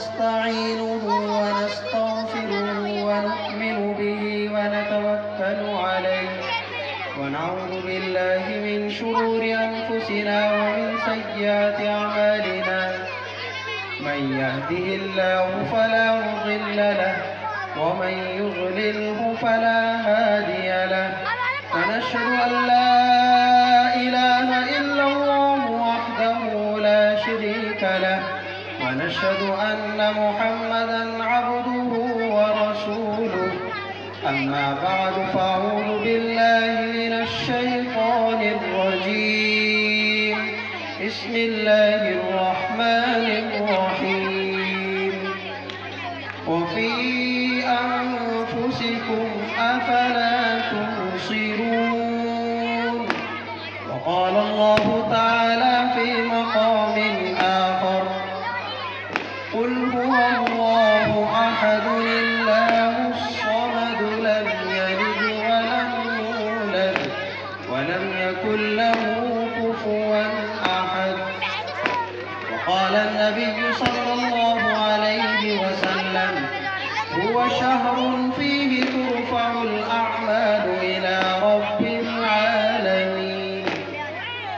ونستعينه ونستغفره ونؤمن به ونتوكل عليه ونعوذ بالله من شرور أنفسنا ومن سيئات أعمالنا من يهده الله فلا مضل له ومن يضلله فلا هادي له ونشهد أن لا إله إلا الله وحده لا شريك له ونشهد أن محمدا عبده ورسوله أما بعد فأعوذ بالله من الشيطان الرجيم بسم الله الرحمن الرحيم وفي أنفسكم أفلا تبصرون وقال الله تعالى في مقام آخر قل هو الله أحد الله الصمد لم يلد ولم يولد ولم يكن له كفوا أحد وقال النبي صلى الله عليه وسلم هو شهر فيه ترفع الأعمال إلى رب العالمين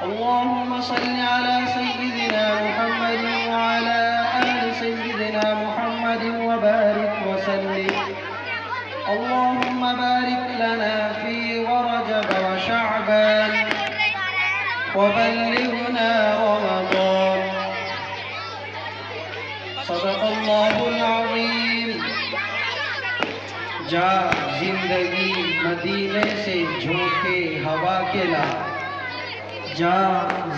اللهم صل على سيدنا محمد وعلى آل سيدنا محمد وبارك وسلم اللهم بارك لنا في ورجب وشعبان وبلغنا رمضان صدق الله العظيم جا زندگی مدینے سے جھونکے ہوا کے لا جا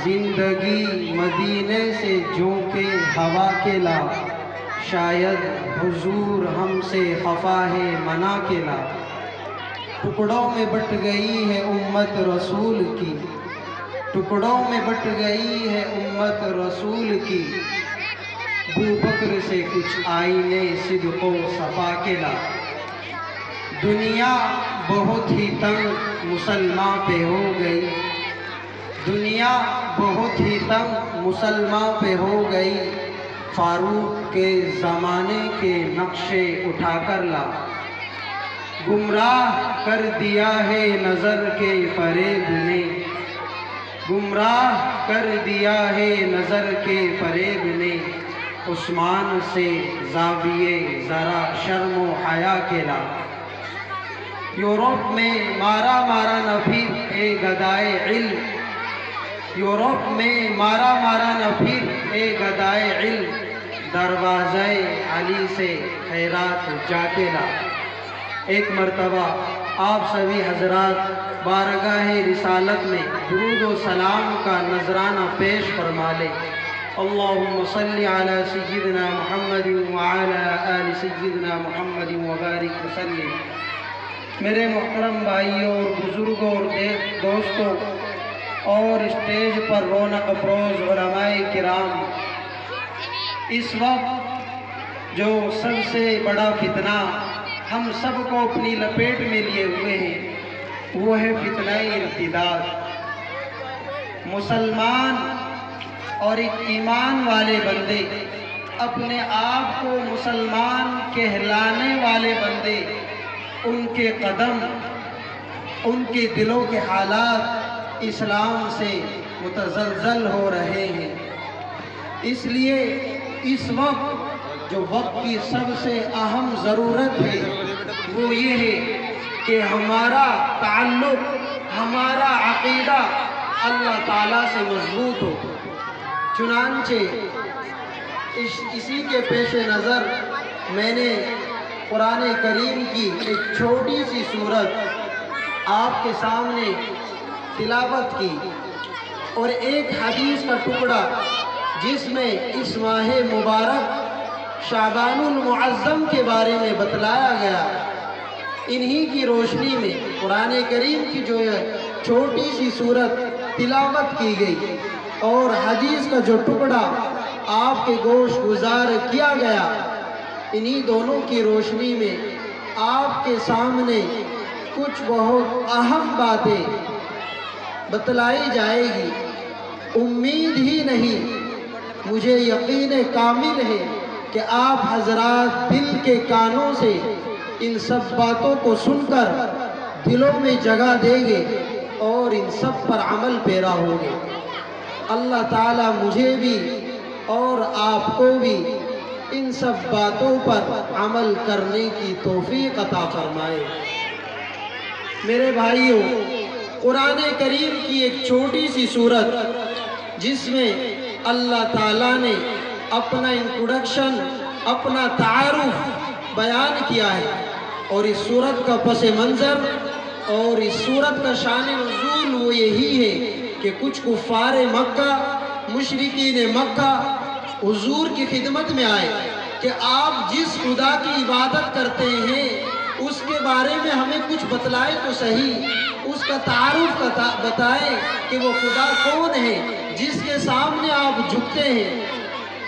زندگی مدینے سے جھونکے ہوا کے لا شاید حضور ہم سے خفا ہے منا کے لا ٹکڑوں میں بٹ گئی ہے امت رسول کی ٹکڑوں میں بٹ گئی ہے امت رسول کی ابو بکر سے کچھ آئینے صدق و صفا کے لا دنیا بہت ہی تنگ مسلمان پہ ہو گئی دنیا بہت ہی تنگ مسلمان پہ ہو گئی فاروق کے زمانے کے نقشے اٹھا کر لا گمراہ کر دیا ہے نظر کے فریب نے گمراہ کر دیا ہے نظر کے فریب نے عثمان سے زاویے ذرا شرم و حیا کے لا یورپ میں مارا نہ پھر اے گدائے علم یورپ میں مارا نہ پھر اے گدائے علم دروازہ علی سے خیرات جا کے لا ایک مرتبہ آپ سبھی حضرات بارگاہ رسالت میں درود و سلام کا نذرانہ پیش فرما لیں اللہم صلی علی سیدنا محمد وعلی آل سیدنا محمد وبارک وسلم میرے محترم بھائیوں اور بزرگوں اور دوستوں اور اسٹیج پر رونق افروز علماء کرام اس وقت جو سب سے بڑا فتنہ ہم سب کو اپنی لپیٹ میں لیے ہوئے ہیں وہ ہے فتنہ ارتداد مسلمان اور ایک ایمان والے بندے اپنے آپ کو مسلمان کہلانے والے بندے ان کے قدم ان کے دلوں کے حالات اسلام سے متزلزل ہو رہے ہیں اس لیے اس وقت جو وقت کی سب سے اہم ضرورت ہے وہ یہ ہے کہ ہمارا تعلق ہمارا عقیدہ اللہ تعالیٰ سے مضبوط ہو چنانچہ اسی کے پیش نظر میں نے قرآن کریم کی ایک چھوٹی سی سورت آپ کے سامنے تلاوت کی اور ایک حدیث کا ٹکڑا جس میں اس ماہ مبارک شعبان المعظم کے بارے میں بتلایا گیا انہی کی روشنی میں قرآن کریم کی جو چھوٹی سی سورت تلاوت کی گئی اور حدیث کا جو ٹکڑا آپ کے گوش گزار کیا گیا انہی دونوں کی روشنی میں آپ کے سامنے کچھ بہت اہم باتیں بتلائی جائے گی امید ہی نہیں مجھے یقین کامل ہے کہ آپ حضرات دل کے کانوں سے ان سب باتوں کو سن کر دلوں میں جگہ دیں گے اور ان سب پر عمل پیرا ہوں گے۔ اللہ تعالیٰ مجھے بھی اور آپ کو بھی ان سب باتوں پر عمل کرنے کی توفیق عطا فرمائے۔ میرے بھائیوں، قرآن کریم کی ایک چھوٹی سی سورت جس میں اللہ تعالیٰ نے اپنا انٹروڈکشن، اپنا تعارف بیان کیا ہے، اور اس سورت کا پس منظر اور اس سورت کا شان نزول وہ یہی ہے کہ کچھ کفار مکہ، مشرکین مکہ حضور کی خدمت میں آئے کہ آپ جس خدا کی عبادت کرتے ہیں اس کے بارے میں ہمیں کچھ بتلائے تو صحیح، اس کا تعارف بتائیں کہ وہ خدا کون ہے جس کے سامنے آپ جھکتے ہیں۔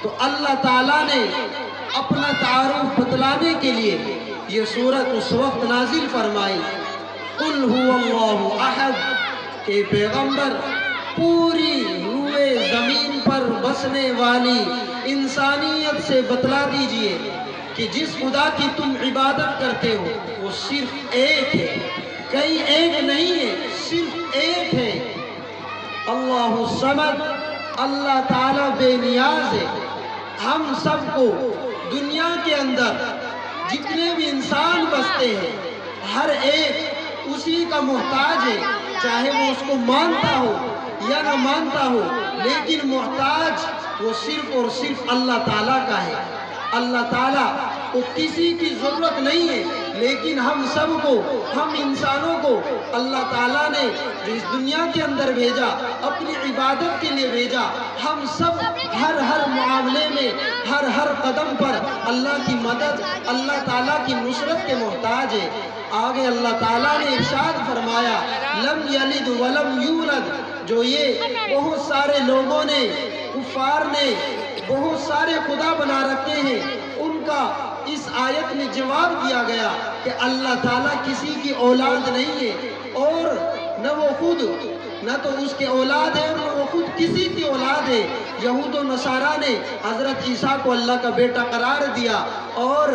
تو اللہ تعالیٰ نے اپنا تعارف بتلانے کے لیے یہ سورت اس وقت نازل فرمائی، قل هو اللہ احد، کہ پیغمبر پوری روئے زمین پر بسنے والی انسانیت سے بتلا دیجئے کہ جس خدا کی تم عبادت کرتے ہو وہ صرف ایک ہے، کئی ایک نہیں ہے، صرف ایک ہے۔ اللہ الصمد، اللہ تعالیٰ بے نیاز ہے۔ ہم سب کو دنیا کے اندر جتنے بھی انسان بستے ہیں ہر ایک اسی کا محتاج ہے، چاہے وہ اس کو مانتا ہو یا نہ مانتا ہو، لیکن محتاج وہ صرف اور صرف اللہ تعالیٰ کا ہے۔ اللہ تعالیٰ کو کسی کی ضرورت نہیں ہے، لیکن ہم سب کو، ہم انسانوں کو اللہ تعالیٰ نے جو اس دنیا کے اندر بھیجا، اپنی عبادت کے لیے بھیجا۔ ہم سب ہر معاملے میں، ہر قدم پر اللہ کی مدد، اللہ تعالیٰ کی نصرت کے محتاج ہے۔ آگے اللہ تعالیٰ نے ارشاد فرمایا، لم یلد ولم یولد، جو یہ بہت سارے لوگوں نے، کفار نے بہت سارے خدا بنا رکھے ہیں، ان کا اس آیت میں جواب دیا گیا کہ اللہ تعالیٰ کسی کی اولاد نہیں ہے، اور نہ وہ خود، نہ تو اس کے اولاد ہے، اور نہ وہ خود کسی کی اولاد ہے۔ یہود و نصارہ نے حضرت عیسیٰ کو اللہ کا بیٹا قرار دیا، اور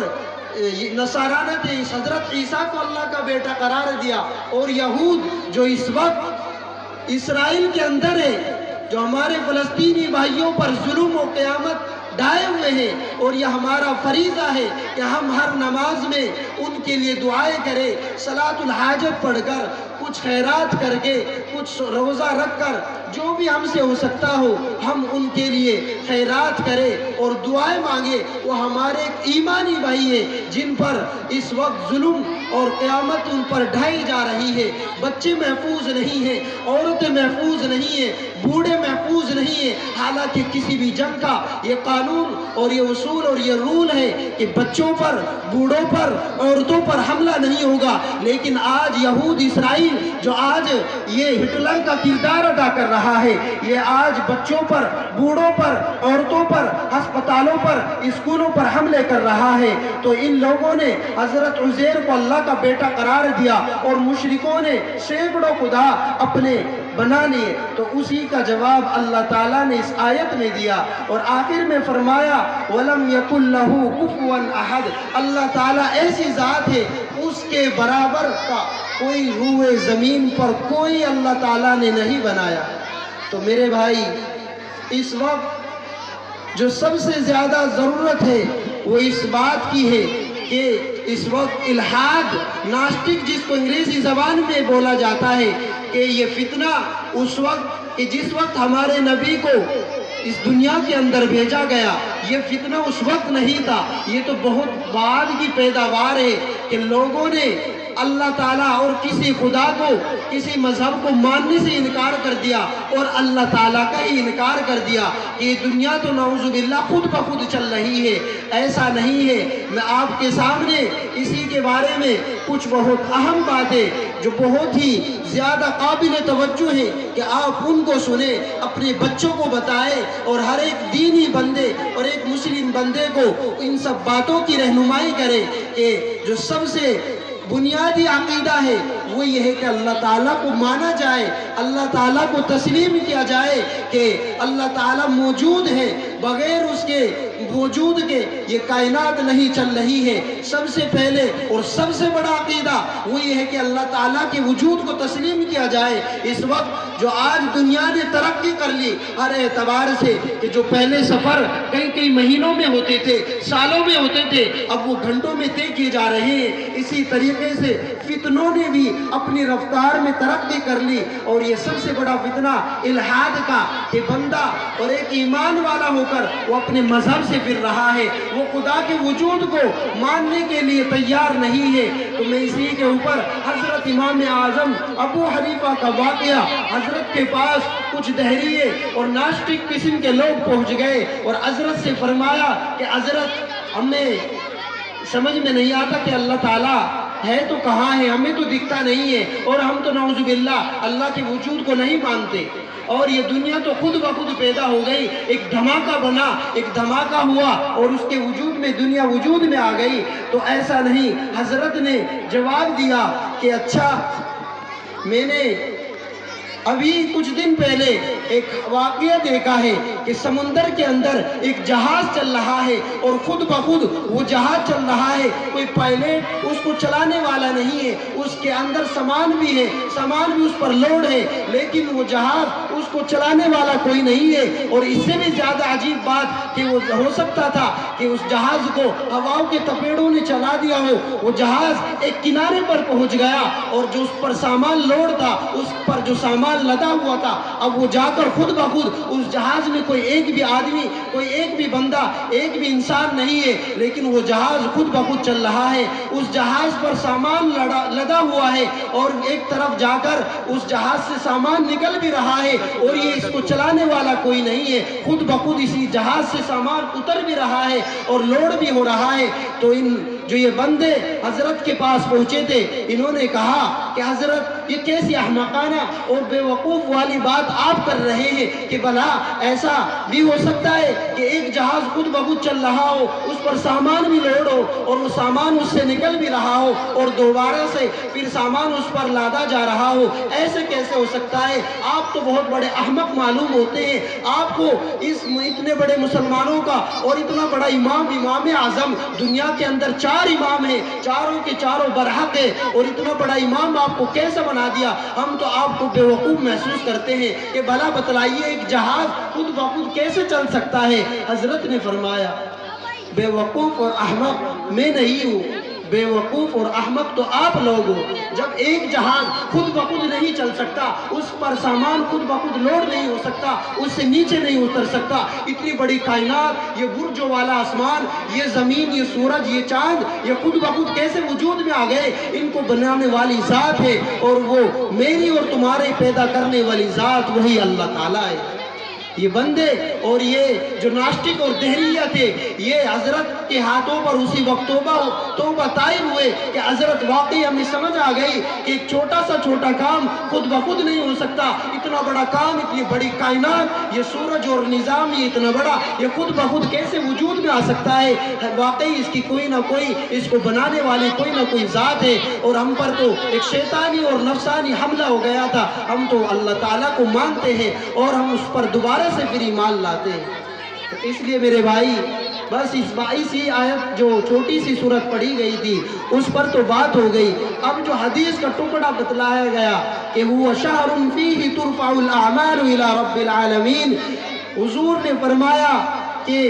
نصارہ نے حضرت عیسیٰ کو اللہ کا بیٹا قرار دیا، اور یہود جو اس وقت اسرائیل کے اندر ہے، جو ہمارے فلسطینی بھائیوں پر ظلم و قیامت ڈھائے ہوئے ہیں، اور یہ ہمارا فریضہ ہے کہ ہم ہر نماز میں ان کے لیے دعائیں کریں، صلاۃ الحاجت پڑھ کر، کچھ خیرات کر کے، کچھ روزہ رکھ کر، جو بھی ہم سے ہو سکتا ہو ہم ان کے لیے خیرات کریں اور دعائیں مانگیں۔ وہ ہمارے ایک ایمانی بھائی ہیں جن پر اس وقت ظلم اور قیامت ان پر ڈھائی جا رہی ہے۔ بچے محفوظ نہیں ہیں، عورتیں محفوظ نہیں ہیں، بوڑھے محفوظ نہیں ہیں، حالانکہ کسی بھی جنگ کا یہ قانون اور یہ اصول اور یہ رول ہے کہ بچوں پر، بوڑھوں پر، عورتوں پر حملہ نہیں ہوگا، لیکن آج یہود اسرائیل جو آج یہ ہٹلر کا کردار ادا کر رہا ہے، یہ آج بچوں پر، بوڑھوں پر، عورتوں پر، ہسپتالوں پر، اسکولوں پر حملے کر رہا ہے۔ تو ان لوگوں نے حضرت عزیر کو اللہ کا بیٹا قرار دیا، اور مشرکوں نے سینکڑوں خدا اپنے بنا لیے۔ تو اسی کا جواب اللہ تعالیٰ نے اس آیت میں دیا، اور آخر میں فرمایا وَلَمْ يَكُنْ لَهُ كُفُوًا أَحَدٌ، اللہ تعالیٰ ایسی ذات ہے اس کے برابر کا کوئی روئے زمین پر کوئی اللہ تعالیٰ نے نہیں بنایا۔ تو میرے بھائی، اس وقت جو سب سے زیادہ ضرورت ہے وہ اس بات کی ہے کہ اس وقت الحاد، ناسٹک جس کو انگریزی زبان میں بولا جاتا ہے، کہ یہ فتنہ اس وقت، کہ جس وقت ہمارے نبی کو اس دنیا کے اندر بھیجا گیا، یہ فتنہ اس وقت نہیں تھا، یہ تو بہت بعد کی پیداوار ہے کہ لوگوں نے اللہ تعالیٰ اور کسی خدا کو، کسی مذہب کو ماننے سے انکار کر دیا، اور اللہ تعالیٰ کا ہی انکار کر دیا کہ یہ دنیا تو نعوذ باللہ خود بخود چل رہی ہے۔ ایسا نہیں ہے۔ میں آپ کے سامنے اسی کے بارے میں کچھ بہت اہم باتیں جو بہت ہی زیادہ قابل توجہ ہیں کہ آپ ان کو سنیں، اپنے بچوں کو بتائیں، اور ہر ایک دینی بندے اور ایک مسلم بندے کو ان سب باتوں کی رہنمائی کریں کہ جو سب سے بنیادی عقیدہ ہے وہ یہ ہے کہ اللہ تعالیٰ کو مانا جائے، اللہ تعالیٰ کو تسلیم کیا جائے کہ اللہ تعالیٰ موجود ہے، بغیر اس کے وجود کے یہ کائنات نہیں چل رہی ہے، سب سے پہلے اور سب سے بڑا عقیدہ وہ یہ ہے کہ اللہ تعالیٰ کے وجود کو تسلیم کیا جائے۔ اس وقت جو آج دنیا نے ترقی کر لی ہر اعتبار سے، کہ جو پہلے سفر کئی مہینوں میں ہوتے تھے، سالوں میں ہوتے تھے، اب وہ گھنٹوں میں طے کیے جا رہے ہیں۔ اسی طریقے سے فتنوں نے بھی اپنی رفتار میں ترقی کر لی، اور یہ سب سے بڑا فتنہ الحاد کا، کہ بندہ اور ایک ایمان والا ہو کر وہ اپنے مذہب سے پھر رہا ہے، وہ خدا کے وجود کو ماننے کے لیے تیار نہیں ہے۔ تو میں اسی کے اوپر حضرت امام اعظم ابو حنیفہ کا واقعہ، حضرت کے پاس کچھ دہریے اور ناسٹک قسم کے لوگ پہنچ گئے اور حضرت سے فرمایا کہ حضرت ہمیں سمجھ میں نہیں آتا کہ اللہ تعالیٰ ہے تو کہاں ہے، ہمیں تو دکھتا نہیں ہے، اور ہم تو نعوذ باللہ اللہ کے وجود کو نہیں مانتے، اور یہ دنیا تو خود بخود پیدا ہو گئی، ایک دھماکہ بنا، ایک دھماکہ ہوا اور اس کے وجود میں دنیا وجود میں آ گئی۔ تو ایسا نہیں، حضرت نے جواب دیا کہ اچھا، میں نے ابھی کچھ دن پہلے ایک واقعہ دیکھا ہے کہ سمندر کے اندر ایک جہاز چل رہا ہے، اور خود بخود وہ جہاز چل رہا ہے، کوئی پائلٹ اس کو چلانے والا نہیں ہے، اس کے اندر سامان بھی ہے، سامان بھی اس پر لوڈ ہے، لیکن وہ جہاز اس کو چلانے والا کوئی نہیں ہے۔ اور اس سے بھی زیادہ عجیب بات کہ وہ ہو سکتا تھا کہ اس جہاز کو ہواؤں کے تپیڑوں نے چلا دیا ہو، وہ جہاز ایک کنارے پر پہنچ گیا، اور جو اس پر سامان لوڈ تھا، اس پر جو سامان لدا ہوا تھا، اب وہ جا کر خود بخود اس جہاز میں کوئی ایک بھی آدمی، کوئی ایک بھی بندہ، ایک بھی انسان نہیں ہے، لیکن وہ جہاز خود بخود چل رہا ہے، اس جہاز پر سامان لدا ہوا ہے، اور ایک طرف جا کر اس جہاز سے سامان نکل بھی رہا ہے، اور یہ اس کو چلانے والا کوئی نہیں ہے، خود بخود اسی جہاز سے سامان اتر بھی رہا ہے اور لوڈ بھی ہو رہا ہے۔ تو جو یہ بندے حضرت کے پاس پہنچے تھے، انہوں نے کہا کہ حضرت یہ کیسی احمقانہ اور بے وقوف والی بات آپ کر رہے ہیں کہ بھلا ایسا بھی ہو سکتا ہے کہ ایک جہاز خود بخود چل رہا ہو، اس پر سامان بھی لوڈ ہو، اور وہ سامان اس سے نکل بھی رہا ہو، اور دوبارہ سے پھر سامان اس پر لادا جا رہا ہو، ایسے کیسے ہو سکتا ہے؟ آپ تو بہت بڑے احمق معلوم ہوتے ہیں، آپ کو اتنے بڑے مسلمانوں کا اور اتنا بڑا امام اعظم، دنیا کے اندر 4 امام ہیں، چاروں کے چاروں برحق ہیں، اور اتنا بڑا امام آپ کو کیسے بنا دیا؟ ہم تو آپ کو بے وقوف محسوس کرتے ہیں کہ بھلا بتلائیے ایک جہاز خود بخود کیسے چل سکتا ہے؟ حضرت نے فرمایا بے وقوف اور احمق میں نہیں ہوں، بے وقوف اور احمق تو آپ لوگ ہو۔ جب ایک جہاز خود بخود نہیں چل سکتا، اس پر سامان خود بخود لوڈ نہیں ہو سکتا، اس سے نیچے نہیں اتر سکتا، اتنی بڑی کائنات، یہ برجوں والا آسمان، یہ زمین، یہ سورج، یہ چاند، یہ خود بخود کیسے وجود میں آ گئے؟ ان کو بنانے والی ذات ہے، اور وہ میری اور تمہارے پیدا کرنے والی ذات وہی اللہ تعالیٰ ہے۔ یہ بندے اور یہ جو ناسٹک اور دہریہ تھے، یہ حضرت کے ہاتھوں پر اسی وقت توبہ طائب ہوئے کہ حضرت واقعی ہمیں سمجھ آ گئی کہ ایک چھوٹا سا چھوٹا کام خود بخود نہیں ہو سکتا، اتنا بڑا کام، اتنی بڑی کائنات، یہ سورج اور نظام یہ اتنا بڑا، یہ خود بخود کیسے وجود میں آ سکتا ہے؟ واقعی اس کی کوئی نہ کوئی، اس کو بنانے والی کوئی نہ کوئی ذات ہے، اور ہم پر تو ایک شیطانی اور نفسانی حملہ ہو گیا تھا، ہم تو اللہ تعالیٰ کو مانتے ہیں اور ہم اس پر دوبارہ سے پھر ایمان لاتے ہیں۔ اس لیے میرے بھائی، بس اس 22 آیت جو چھوٹی سی صورت پڑھی گئی تھی اس پر تو بات ہو گئی، اب جو حدیث کا ٹکڑا بتلایا گیا کہ هو شہر فیہ ترفع الاعمال الى رب العالمین، حضور نے فرمایا کہ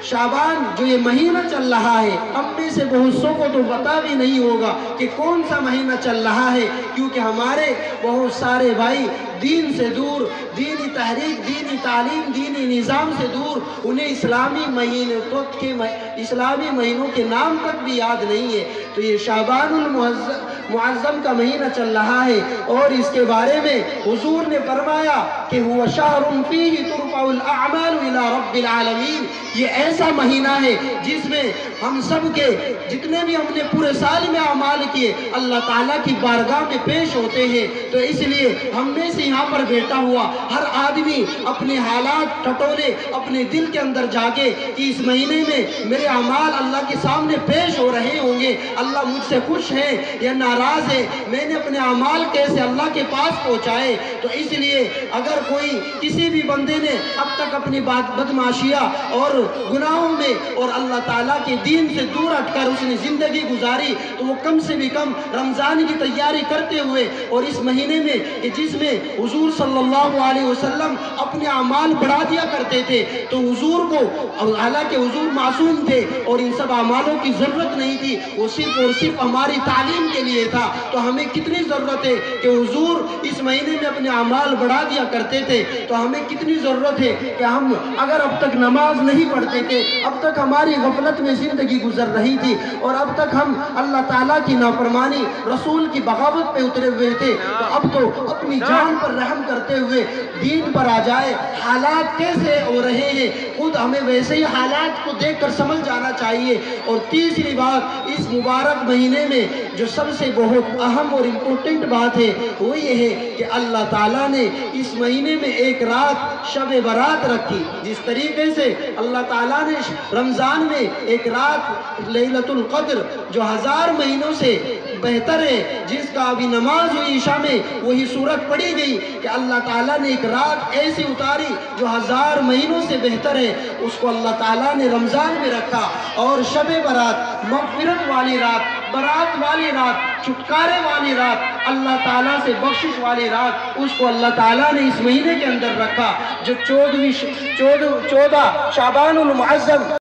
شعبان جو یہ مہینہ چل رہا ہے، ہم میں سے بہت سو کو تو پتہ بھی نہیں ہوگا کہ کون سا مہینہ چل رہا ہے، کیونکہ ہمارے بہت سارے بھائی دین سے دور، دینی تحریک، دینی تعلیم، دینی نظام سے دور، انہیں اسلامی مہینوں کے نام تک بھی یاد نہیں ہے۔ تو یہ شعبان المعظم کا مہینہ چل رہا ہے، اور اس کے بارے میں حضور نے فرمایا کہ هو شہر فیہ ترفع الاعمال الى رب العالمین، یہ ایسا مہینہ ہے جس میں ہم سب کے جتنے بھی ہم نے پورے سال میں اعمال کیے اللہ تعالیٰ کی بارگاہ میں پیش ہوتے ہیں۔ تو اس لیے ہم میں سے یہاں پر بیٹھا ہوا ہر آدمی اپنے حالات ٹٹولے اپنے دل کے اندر جاگے کہ اس مہینے میں میرے اعمال اللہ کے سامنے پیش ہو رہے ہوں گے، اللہ مجھ سے خوش ہے یا ناراض ہے، میں نے اپنے اعمال کیسے اللہ کے پاس پہنچائے۔ تو اس لیے اگر کوئی کسی بھی بندے نے اب تک اپنی بدمعاشیاں اور گناہوں میں اور اللہ تعالیٰ کے دین سے دور ہٹ کر اس نے زندگی گزاری، تو وہ کم سے بھی کم رمضان کی تیاری کرتے ہوئے اور اس مہینے میں جس میں حضور صلی اللہ علیہ وسلم اپنے اعمال بڑھا دیا کرتے تھے، تو حضور کو حالانکہ حضور معصوم تھے اور ان سب اعمالوں کی ضرورت نہیں تھی، وہ صرف اور صرف ہماری تعلیم کے لیے تھا، تو ہمیں کتنی ضرورت ہے کہ حضور اس مہینے میں اپنے اعمال بڑھا دیا کرتے تھے، تو ہمیں کتنی ضرورت ہے کہ ہم اگر اب تک نماز نہیں پڑھتے تھے، اب تک ہماری غفلت میں زندگی گزر رہی تھی اور اب تک ہم اللہ تعالیٰ کی نافرمانی رسول کی بغاوت پہ اترے ہوئے تھے، تو اب تو اپنی جان پر رحم کرتے ہوئے دین پر آ جائے۔ حالات کیسے ہو رہے ہیں خود ہمیں ویسے ہی حالات کو دیکھ کر سمجھ جانا چاہیے۔ اور تیسری بات، اس مبارک مہینے میں جو سب سے بہت اہم اور امپورٹنٹ بات ہے وہ یہ ہے کہ اللہ تعالیٰ نے اس مہینے میں ایک رات شب برات رکھی۔ جس طریقے سے اللہ تعالیٰ نے رمضان میں ایک رات لیلۃ القدر جو 1000 مہینوں سے بہتر ہے، جس کا ابھی نماز ہوئی عشاء میں وہی سورت پڑھی گئی کہ اللہ تعالیٰ نے ایک رات ایسی اتاری جو 1000 مہینوں سے بہتر ہے، اس کو اللہ تعالیٰ نے رمضان میں رکھا۔ اور شب برات، مغفرت والی رات، برات والی رات، چھٹکارے والی رات، اللہ تعالیٰ سے بخشش والی رات، اس کو اللہ تعالیٰ نے اس مہینے کے اندر رکھا جو 14 شعبان المعظم